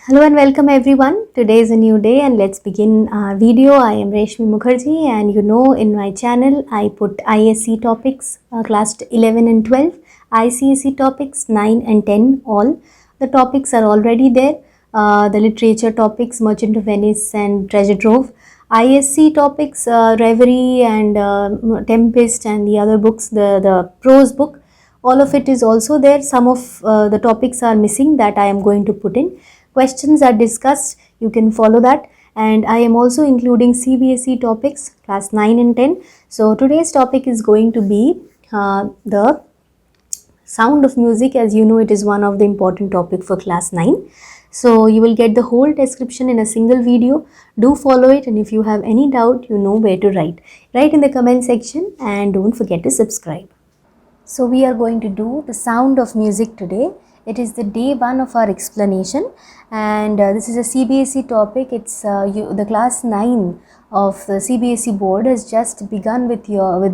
Hello and welcome everyone. Today is a new day and let's begin our video. I am Reshmi Mukherjee and in my channel I put ISC topics, class 11 and 12, ICSE topics 9 and 10 all. The topics are already there. The literature topics, Merchant of Venice and Treasure Trove. ISC topics, Reverie and Tempest and the other books, the prose book. All of it is also there. Some of the topics are missing that I am going to put in. Questions are discussed, you can follow that, and I am also including CBSE topics class 9 and 10. So today's topic is going to be the sound of music. As you know, it is one of the important topic for class 9. So you will get the whole description in a single video. Do follow it, and if you have any doubt, you know where to write. Write in the comment section and don't forget to subscribe. So we are going to do the sound of music today. It is the day 1 of our explanation, and this is a CBSE topic. It's the class 9 of the CBSE board has just begun with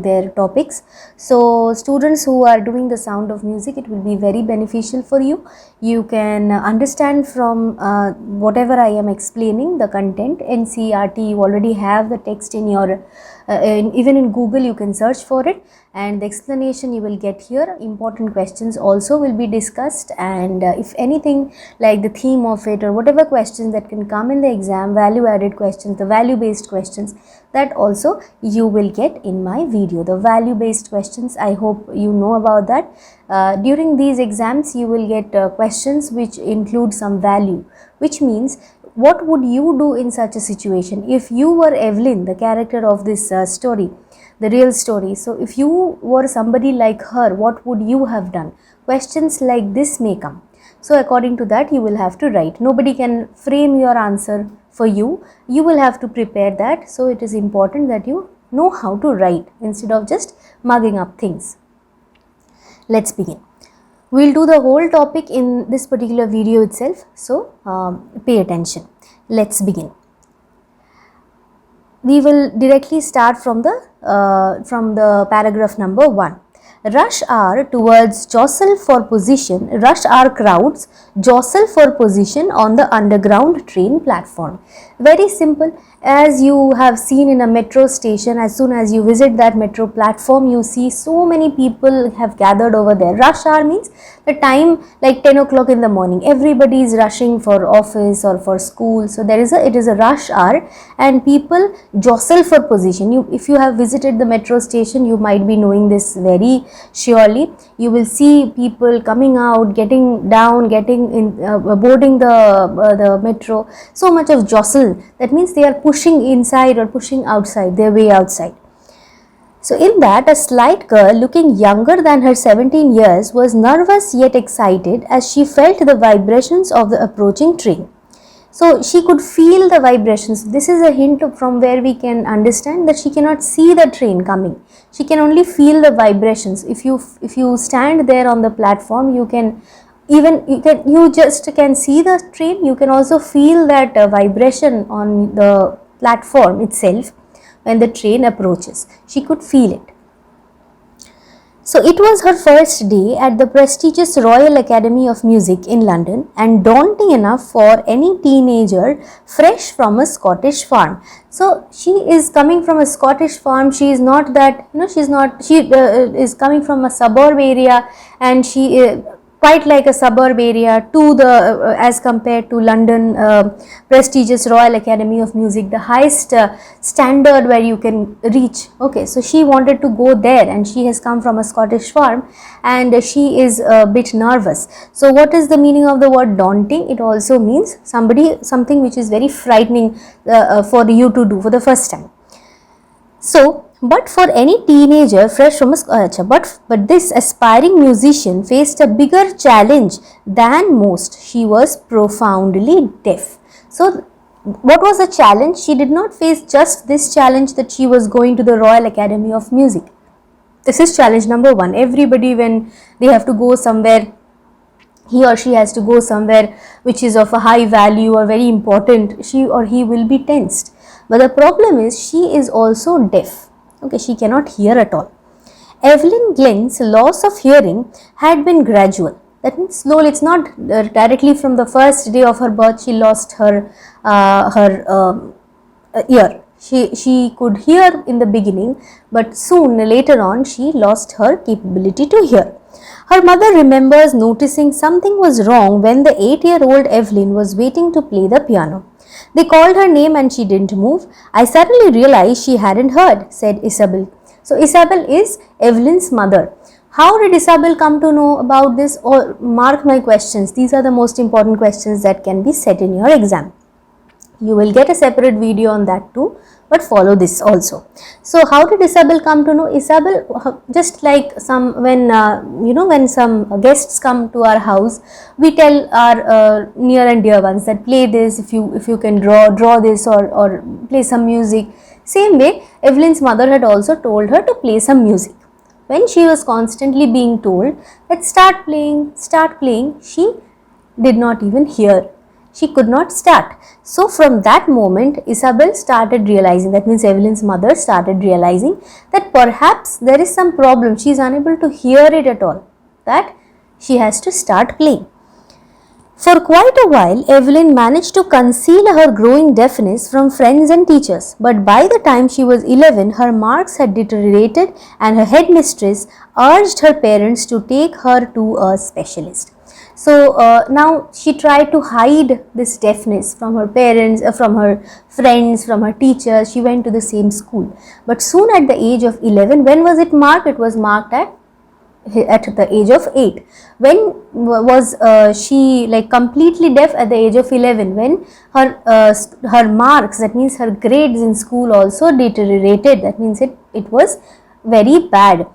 their topics. So students who are doing the sound of music, it will be very beneficial for you. You can understand from whatever I am explaining, the content. NCERT, you already have the text in your even in Google you can search for it, and the explanation you will get here. Important questions also will be discussed, and if anything like the theme of it or whatever questions that can come in the exam, value added questions, the value based questions, that also you will get in my video. The value based questions, I hope you know about that. During these exams you will get questions which include some value, which means what would you do in such a situation if you were Evelyn, the character of this story, the real story. So if you were somebody like her, what would you have done? Questions like this may come. So according to that you will have to write. Nobody can frame your answer for you. You will have to prepare that. So it is important that you know how to write instead of just mugging up things. Let's begin. We will do the whole topic in this particular video itself. So pay attention. Let's begin. We will directly start from the paragraph number 1. Rush hour towards jostle for position. Rush hour crowds jostle for position on the underground train platform. Very simple. As you have seen in a metro station, as soon as you visit that metro platform, you see so many people have gathered over there. Rush hour means the time like 10 o'clock in the morning. Everybody is rushing for office or for school. So it is a rush hour, and people jostle for position. If you have visited the metro station, you might be knowing this very surely. You will see people coming out, getting down, getting in, boarding the metro. So much of jostle. That means they are pushing inside or pushing outside, their way outside. So in that, a slight girl looking younger than her 17 years was nervous yet excited as she felt the vibrations of the approaching train. So she could feel the vibrations. This is a hint from where we can understand that she cannot see the train coming. She can only feel the vibrations. If you stand there on the platform, you just can see the train. You can also feel that vibration on the platform itself when the train approaches. She could feel it. So it was her first day at the prestigious Royal Academy of Music in London, and daunting enough for any teenager fresh from a Scottish farm. So she is coming from a Scottish farm. She is not that, she is coming from a suburb area, and she quite like a suburb area to the as compared to London prestigious Royal Academy of Music, the highest standard where you can reach. Okay, so she wanted to go there, and she has come from a Scottish farm, and she is a bit nervous. So what is the meaning of the word daunting? It also means something which is very frightening for you to do for the first time. So but for any teenager fresh from a but this aspiring musician faced a bigger challenge than most. She was profoundly deaf. So what was the challenge? She did not face just this challenge that she was going to the Royal Academy of Music. This is challenge number 1. Everybody, when they have to go somewhere, he or she has to go somewhere which is of a high value or very important, she or he will be tensed. But the problem is she is also deaf. Okay, she cannot hear at all. Evelyn Glennie's loss of hearing had been gradual. That means slowly, it's not directly from the first day of her birth she lost her ear. She could hear in the beginning, but soon later on she lost her capability to hear. Her mother remembers noticing something was wrong when the 8-year-old Evelyn was waiting to play the piano. They called her name and she didn't move. I suddenly realized she hadn't heard, said Isabel. So Isabel is Evelyn's mother. How did Isabel come to know about this? Or mark my questions. These are the most important questions that can be set in your exam. You will get a separate video on that too, but follow this also. So how did Isabel come to know? Isabel, just like when some guests come to our house, we tell our near and dear ones that play this, if you can draw this, or play some music. Same way, Evelyn's mother had also told her to play some music. When she was constantly being told that start playing, she did not even hear. She could not start. So from that moment, Isabel started realizing, that means Evelyn's mother started realizing, that perhaps there is some problem. She is unable to hear it at all. That she has to start playing. For quite a while, Evelyn managed to conceal her growing deafness from friends and teachers. But by the time she was 11, her marks had deteriorated and her headmistress urged her parents to take her to a specialist. So now she tried to hide this deafness from her parents, from her friends, from her teachers. She went to the same school. But soon at the age of 11, when was it marked? It was marked at the age of 8. When was she like completely deaf? At the age of 11, when her marks, that means her grades in school also deteriorated. That means it was very bad.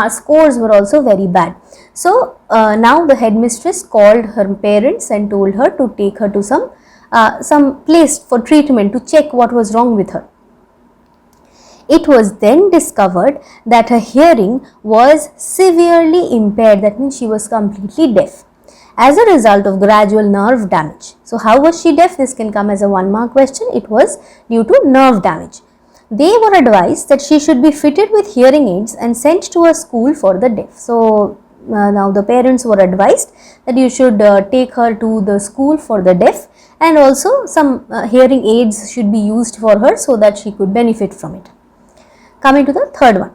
Scores were also very bad. So now the headmistress called her parents and told her to take her to some place for treatment, to check what was wrong with her. It was then discovered that her hearing was severely impaired. That means she was completely deaf as a result of gradual nerve damage. So how was she deaf? This can come as a 1-mark question. It was due to nerve damage. They were advised that she should be fitted with hearing aids and sent to a school for the deaf. So now the parents were advised that you should take her to the school for the deaf, and also some hearing aids should be used for her so that she could benefit from it. Coming to the third one.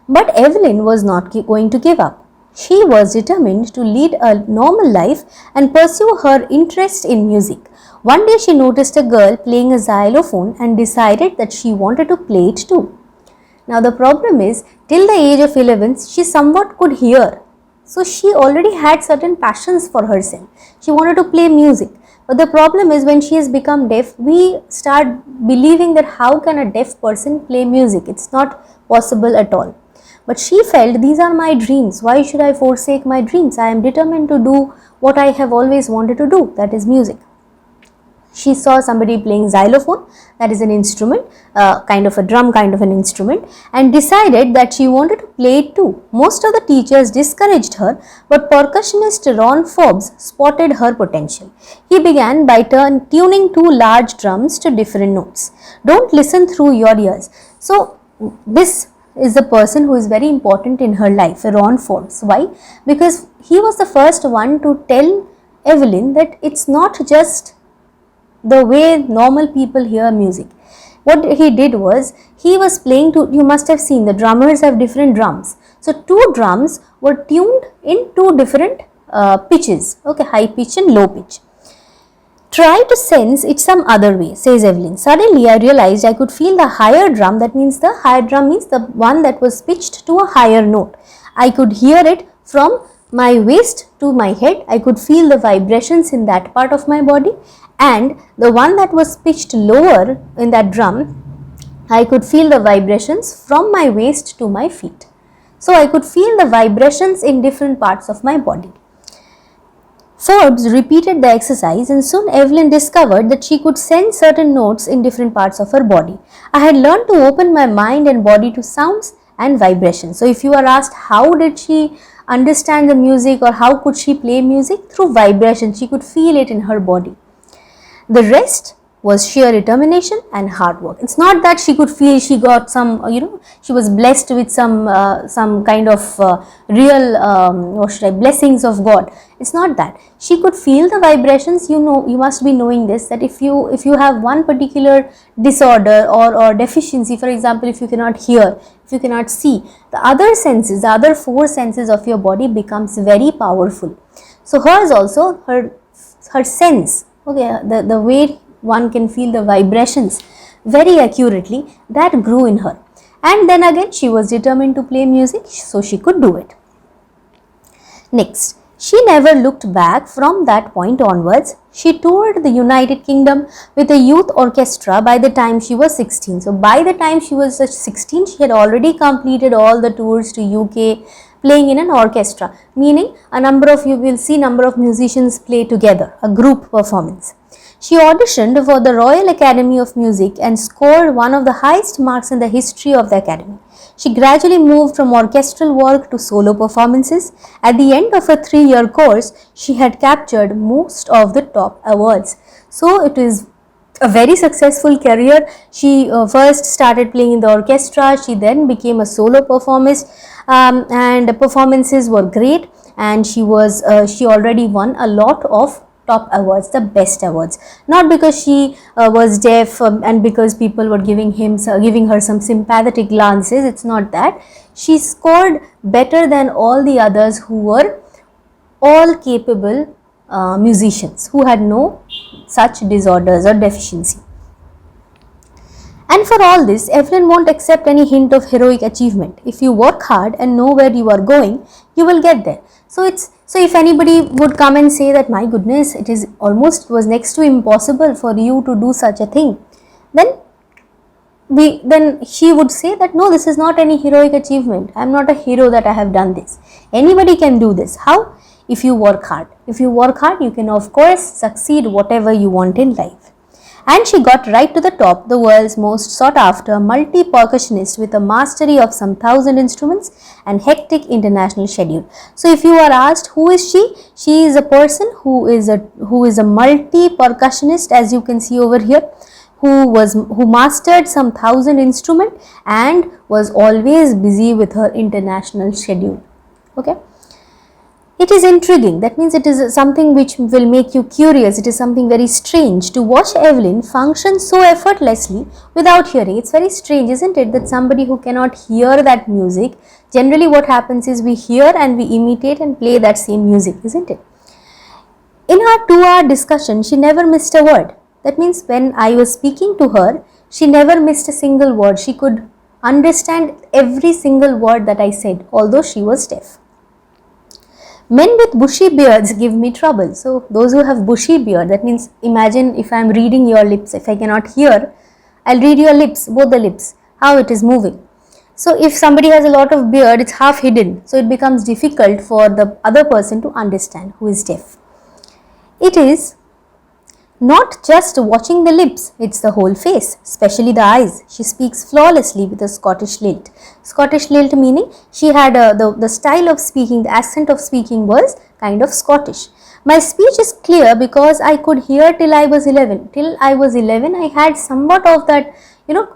But Evelyn was not going to give up. She was determined to lead a normal life and pursue her interest in music. One day she noticed a girl playing a xylophone and decided that she wanted to play it too. Now the problem is, till the age of 11, she somewhat could hear. So she already had certain passions for herself. She wanted to play music. But the problem is, when she has become deaf, we start believing that how can a deaf person play music? It's not possible at all. But she felt, these are my dreams. Why should I forsake my dreams? I am determined to do what I have always wanted to do, that is music. She saw somebody playing xylophone, that is an instrument, kind of a drum kind of an instrument, and decided that she wanted to play it too. Most of the teachers discouraged her, but percussionist Ron Forbes spotted her potential. He began by tuning 2 large drums to different notes. Don't listen through your ears. So this is the person who is very important in her life, Ron Forbes. Why? Because he was the first one to tell Evelyn that it's not just the way normal people hear music. What he did was, he was playing to, you must have seen the drummers have different drums. So 2 drums were tuned in 2 different pitches, okay, high pitch and low pitch. Try to sense it some other way, says Evelyn. Suddenly I realized I could feel the higher drum. That means the higher drum means the one that was pitched to a higher note. I could hear it from my waist to my head. I could feel the vibrations in that part of my body. And the one that was pitched lower in that drum, I could feel the vibrations from my waist to my feet. So I could feel the vibrations in different parts of my body. Forbes repeated the exercise, and soon Evelyn discovered that she could sense certain notes in different parts of her body. I had learned to open my mind and body to sounds and vibrations. So if you are asked how did she understand the music or how could she play music? Through vibration. She could feel it in her body. The rest was sheer determination and hard work. It's not that she could feel she got some, she was blessed with some kind of real, what should I, blessings of God. It's not that. She could feel the vibrations. You must be knowing this, that if you have one particular disorder or deficiency, for example, if you cannot hear, if you cannot see, the other senses, the other four senses of your body becomes very powerful. So hers also, her sense, okay, the way one can feel the vibrations very accurately, that grew in her. And then again, she was determined to play music, so she could do it. Next, she never looked back from that point onwards. She toured the United Kingdom with a youth orchestra by the time she was 16. So by the time she was 16, she had already completed all the tours to UK, playing in an orchestra, meaning you will see number of musicians play together, a group performance. She auditioned for the Royal Academy of Music and scored one of the highest marks in the history of the Academy. She gradually moved from orchestral work to solo performances. At the end of a 3-year course, she had captured most of the top awards. So it is a very successful career. She first started playing in the orchestra. She then became a solo performance, and the performances were great. And she already won a lot of top awards, the best awards, not because she was deaf and because people were giving her some sympathetic glances. It's not that. She scored better than all the others who were all capable musicians, who had no such disorders or deficiency. And for all this, Evelyn won't accept any hint of heroic achievement. If you work hard and know where you are going, you will get there. So if anybody would come and say that, my goodness, was next to impossible for you to do such a thing, then she would say that, no, this is not any heroic achievement. I am not a hero that I have done this. Anybody can do this. How? If you work hard. If you work hard, you can of course succeed whatever you want in life. And she got right to the top, the world's most sought after multi-percussionist with a mastery of some 1,000 instruments and hectic international schedule. So if you are asked who is she, she is a person who is a multi-percussionist, as you can see over here, who mastered some 1,000 instruments and was always busy with her international schedule. Okay. It is intriguing. That means it is something which will make you curious. It is something very strange to watch Evelyn function so effortlessly without hearing. It's very strange, isn't it, that somebody who cannot hear that music, generally what happens is we hear and we imitate and play that same music, isn't it? In our 2-hour discussion, she never missed a word. That means when I was speaking to her, she never missed a single word. She could understand every single word that I said, although she was deaf. Men with bushy beards give me trouble. So those who have bushy beard, that means imagine if I am reading your lips, if I cannot hear, I'll read your lips, both the lips, how it is moving. So if somebody has a lot of beard, it's half hidden. So it becomes difficult for the other person to understand who is deaf. It is not just watching the lips, it's the whole face, especially the eyes. She speaks flawlessly with a Scottish lilt. Scottish lilt meaning she had the style of speaking, the accent of speaking was kind of Scottish. My speech is clear because I could hear till I was 11. Till I was 11, I had somewhat of that,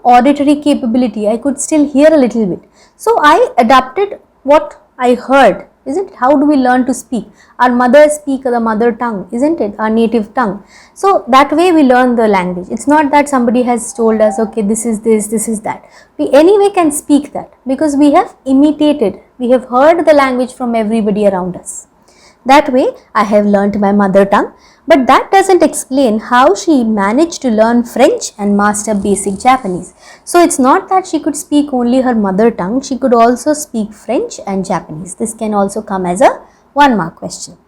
auditory capability. I could still hear a little bit. So I adapted what I heard. Isn't it? How do we learn to speak? Our mothers speak the mother tongue, isn't it? Our native tongue. So that way we learn the language. It's not that somebody has told us, okay, this is this, this is that. We anyway can speak that because we have imitated, we have heard the language from everybody around us. That way I have learnt my mother tongue, but that doesn't explain how she managed to learn French and master basic Japanese. So it's not that she could speak only her mother tongue, she could also speak French and Japanese. This can also come as a 1-mark question.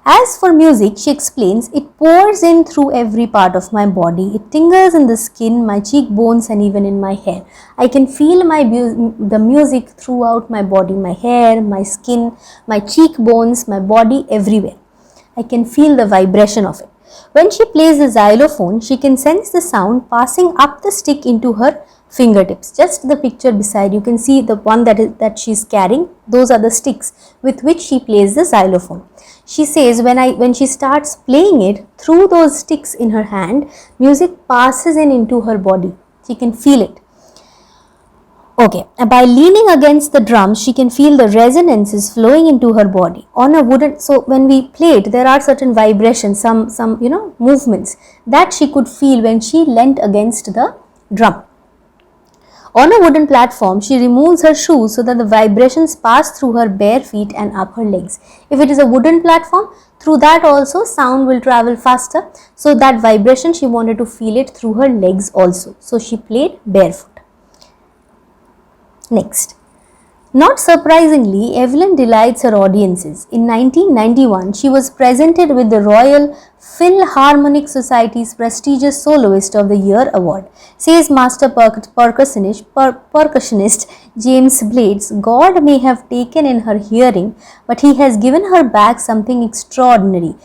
As for music, she explains, it pours in through every part of my body. It tingles in the skin, my cheekbones and even in my hair. I can feel the music throughout my body, my hair, my skin, my cheekbones, my body, everywhere. I can feel the vibration of it. When she plays the xylophone, she can sense the sound passing up the stick into her fingertips. Just the picture beside, you can see the one that she's carrying. Those are the sticks with which she plays the xylophone. She says when she starts playing it, through those sticks in her hand, music passes into her body. She can feel it. Okay, by leaning against the drums, she can feel the resonances flowing into her body. On a wooden, so when we played, there are certain vibrations, some movements that she could feel when she leant against the drum. On a wooden platform, she removes her shoes so that the vibrations pass through her bare feet and up her legs. If it is a wooden platform, through that also sound will travel faster. So that vibration, she wanted to feel it through her legs also. So she played barefoot. Next. Not surprisingly, Evelyn delights her audiences. In 1991, she was presented with the Royal Philharmonic Society's prestigious Soloist of the Year award. Says master percussionist James Blades, God may have taken in her hearing, but he has given her back something extraordinary.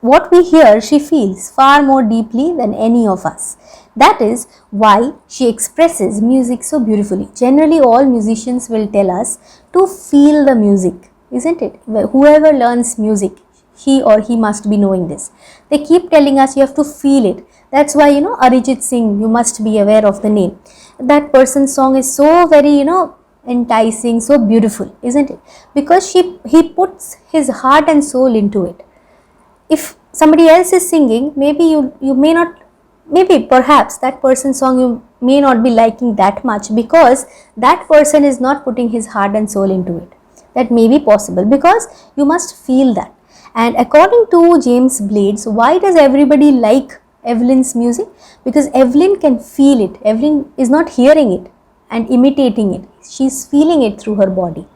What we hear, she feels far more deeply than any of us. That is why she expresses music so beautifully. Generally, all musicians will tell us to feel the music, isn't it? Whoever learns music, he or he must be knowing this. They keep telling us you have to feel it. That's why, Arijit Singh, you must be aware of the name. That person's song is so very, enticing, so beautiful, isn't it? Because he puts his heart and soul into it. If somebody else is singing, maybe you may not, maybe perhaps that person's song you may not be liking that much because that person is not putting his heart and soul into it. That may be possible because you must feel that. And according to James Blades, why does everybody like Evelyn's music? Because Evelyn can feel it. Evelyn is not hearing it and imitating it. She's feeling it through her body.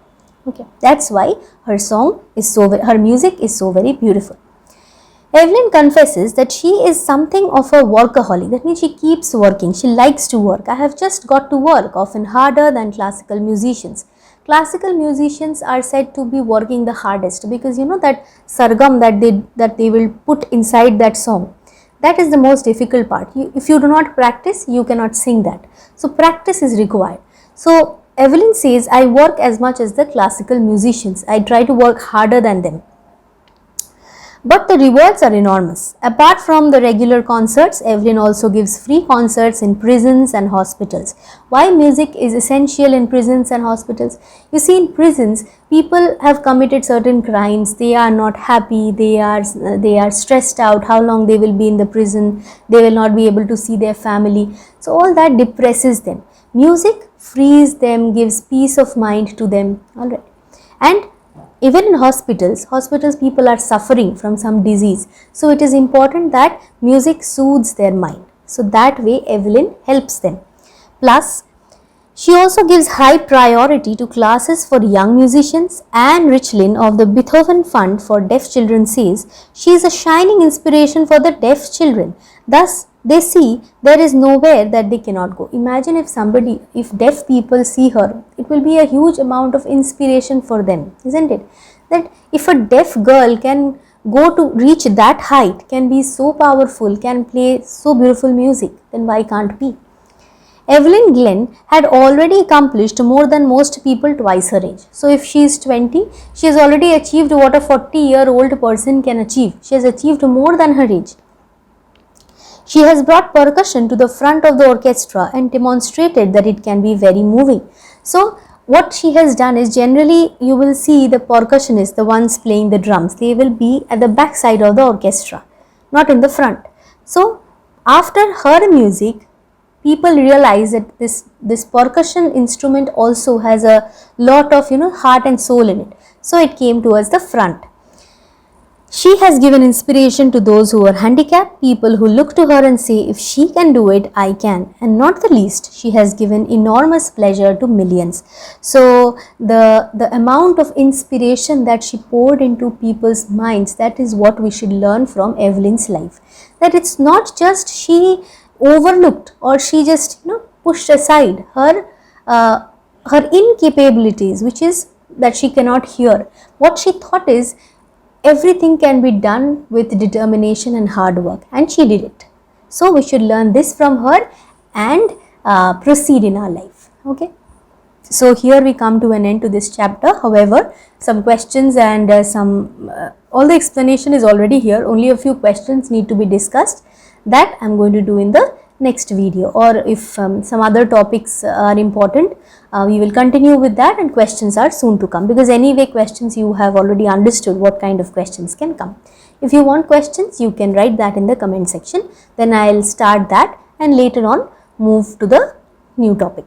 Okay, that's why her music is so very beautiful. Evelyn confesses that she is something of a workaholic. That means she keeps working. She likes to work. I have just got to work, often harder than classical musicians. Classical musicians are said to be working the hardest because that sargam that they will put inside that song. That is the most difficult part. If you do not practice, you cannot sing that. So practice is required. So Evelyn says, I work as much as the classical musicians. I try to work harder than them. But the rewards are enormous. Apart from the regular concerts, Evelyn also gives free concerts in prisons and hospitals. Why music is essential in prisons and hospitals? You see, in prisons, people have committed certain crimes. They are not happy. They are stressed out. How long they will be in the prison? They will not be able to see their family. So all that depresses them. Music frees them, gives peace of mind to them. All right, and even in hospitals people are suffering from some disease. So it is important that music soothes their mind. So that way Evelyn helps them. Plus, she also gives high priority to classes for young musicians, and Richlin of the Beethoven Fund for Deaf Children says she is a shining inspiration for the deaf children. Thus, they see there is nowhere that they cannot go. Imagine if deaf people see her, it will be a huge amount of inspiration for them, isn't it? That if a deaf girl can go to reach that height, can be so powerful, can play so beautiful music, then why can't we? Evelyn Glennie had already accomplished more than most people twice her age. So if she is 20, she has already achieved what a 40-year-old person can achieve. She has achieved more than her age. She has brought percussion to the front of the orchestra and demonstrated that it can be very moving. So what she has done is, generally you will see the percussionists, the ones playing the drums, they will be at the back side of the orchestra, not in the front. So after her music, people realize that this percussion instrument also has a lot of heart and soul in it. So it came towards the front. She has given inspiration to those who are handicapped, people who look to her and say, if she can do it, I can. And not the least, she has given enormous pleasure to millions. So the amount of inspiration that she poured into people's minds, that is what we should learn from Evelyn's life. That it's not just she overlooked or she just pushed aside her incapabilities, which is that she cannot hear. What she thought is, everything can be done with determination and hard work, and she did it. So we should learn this from her and proceed in our life. Okay. So here we come to an end to this chapter. However, some questions and all the explanation is already here. Only a few questions need to be discussed. That I am going to do in the next video, or if some other topics are important, we will continue with that, and questions are soon to come, because anyway questions you have already understood what kind of questions can come. If you want questions, you can write that in the comment section, then I will start that and later on move to the new topic.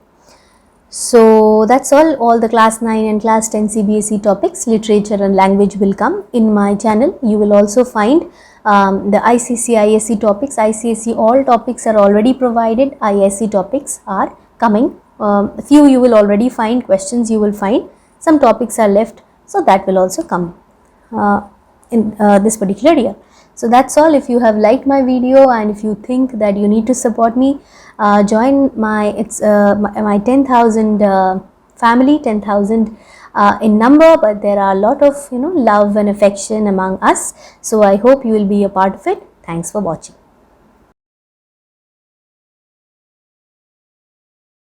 So that's all the class 9 and class 10 CBSE topics, literature and language will come in my channel. You will also find the ICC, ISC topics. ICSE all topics are already provided, ISC topics are coming. Few you will already find, questions you will find, some topics are left, so that will also come in this particular year. So that's all. If you have liked my video and if you think that you need to support me, join my my 10,000 family, 10,000 in number, but there are a lot of love and affection among us. So I hope you will be a part of it. Thanks for watching.